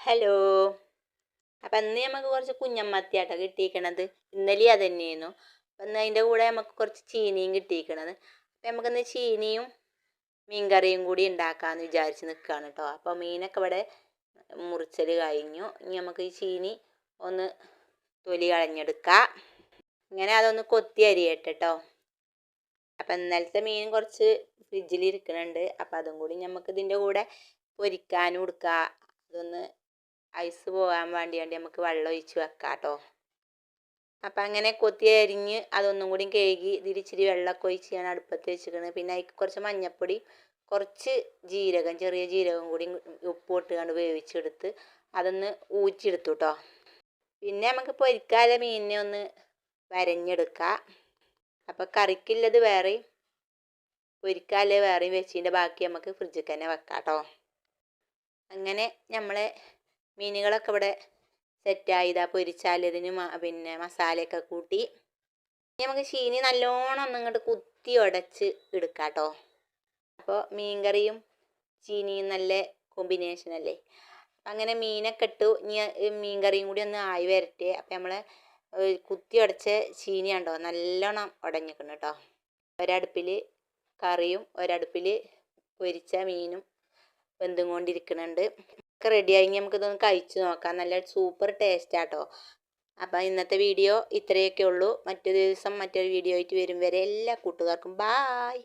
Hello. അപ്പം ഇന്ന് നമുക്ക് കുറച്ച് കുഞ്ഞമ്മത്തിയാട്ടോ കിട്ടിയിരിക്കണത്. ഇന്നലെയും അത് തന്നെയായിരുന്നു. അപ്പം ഇന്ന് അതിൻ്റെ കൂടെ നമുക്ക് കുറച്ച് ചീനിയും കിട്ടിയിരിക്കണത്. അപ്പം നമുക്കിന്ന് ചീനിയും മീൻകറിയും കൂടി ഉണ്ടാക്കാമെന്ന് വിചാരിച്ച് നിൽക്കുകയാണ് കേട്ടോ. അപ്പോൾ മീനൊക്കെ ഇവിടെ മുറിച്ചൽ കഴിഞ്ഞു. ഇനി നമുക്ക് ഈ ചീനി ഒന്ന് തൊലി കളഞ്ഞെടുക്കാം. ഇങ്ങനെ അതൊന്ന് കൊത്തി അരിയട്ടെ കേട്ടോ. അപ്പം ഇന്നലത്തെ മീൻ കുറച്ച് ഫ്രിഡ്ജിൽ ഇരിക്കുന്നുണ്ട്. അപ്പം അതും കൂടി നമുക്ക് ഇതിൻ്റെ കൂടെ പൊരിക്കാനും എടുക്കാം. അതൊന്ന് ഐസ് പോകാൻ വേണ്ടി നമുക്ക് വെള്ളം ഒഴിച്ച് വെക്കാം കേട്ടോ. അപ്പം അങ്ങനെ കൊത്തി അരിഞ്ഞ് അതൊന്നും കൂടി കഴുകി ഇതിരിച്ചിരി വെള്ളമൊക്കെ ഒഴിച്ച് ഞാൻ അടുപ്പത്ത് വെച്ചിരിക്കുന്നത്. പിന്നെ അതിൽ കുറച്ച് മഞ്ഞൾപ്പൊടി, കുറച്ച് ജീരകം, ചെറിയ ജീരകം കൂടി ഉപ്പ് ഇട്ടുകൊണ്ട് വേവിച്ചെടുത്ത് അതൊന്ന് ഊറ്റിയെടുത്തു കേട്ടോ. പിന്നെ നമുക്ക് പൊരിക്കാതെ മീനിനെ ഒന്ന് വരഞ്ഞെടുക്കാം. അപ്പം കറിക്കുള്ളത് വേറെയും പൊരിക്കാതെ വേറെയും വെച്ചതിൻ്റെ ബാക്കി നമുക്ക് ഫ്രിഡ്ജിൽ തന്നെ വെക്കാം കേട്ടോ. അങ്ങനെ നമ്മളെ മീനുകളൊക്കെ ഇവിടെ സെറ്റായി ഇതാ പൊരിച്ചാലതിന് പിന്നെ മസാലയൊക്കെ കൂട്ടി. നമുക്ക് ചീനി നല്ലോണം ഒന്ന് ഇങ്ങോട്ട് കുത്തി ഉടച്ച് എടുക്കാം കേട്ടോ. അപ്പോൾ മീൻകറിയും ചീനിയും നല്ല കോമ്പിനേഷൻ അല്ലേ. അങ്ങനെ മീനൊക്കെ ഇട്ടു. ഇനി മീൻകറിയും കൂടി ഒന്ന് ആയി വരട്ടെ. അപ്പം നമ്മൾ കുത്തി ഉടച്ച ചീനി ഉണ്ടോ നല്ലോണം ഉടഞ്ഞിക്കണം കേട്ടോ. ഒരടുപ്പിൽ കറിയും ഒരടുപ്പിൽ പൊരിച്ച മീനും വെന്തും കൊണ്ടിരിക്കുന്നുണ്ട്. ഒക്കെ റെഡിയായി. നമുക്കിതൊന്ന് കഴിച്ച് നോക്കാം. നല്ല സൂപ്പർ ടേസ്റ്റാട്ടോ. അപ്പം ഇന്നത്തെ വീഡിയോ ഇത്രയൊക്കെ ഉള്ളൂ. മറ്റൊരു ദിവസം മറ്റൊരു വീഡിയോ ആയിട്ട് വരും വരെ എല്ലാ കൂട്ടുകാർക്കും ബായ്.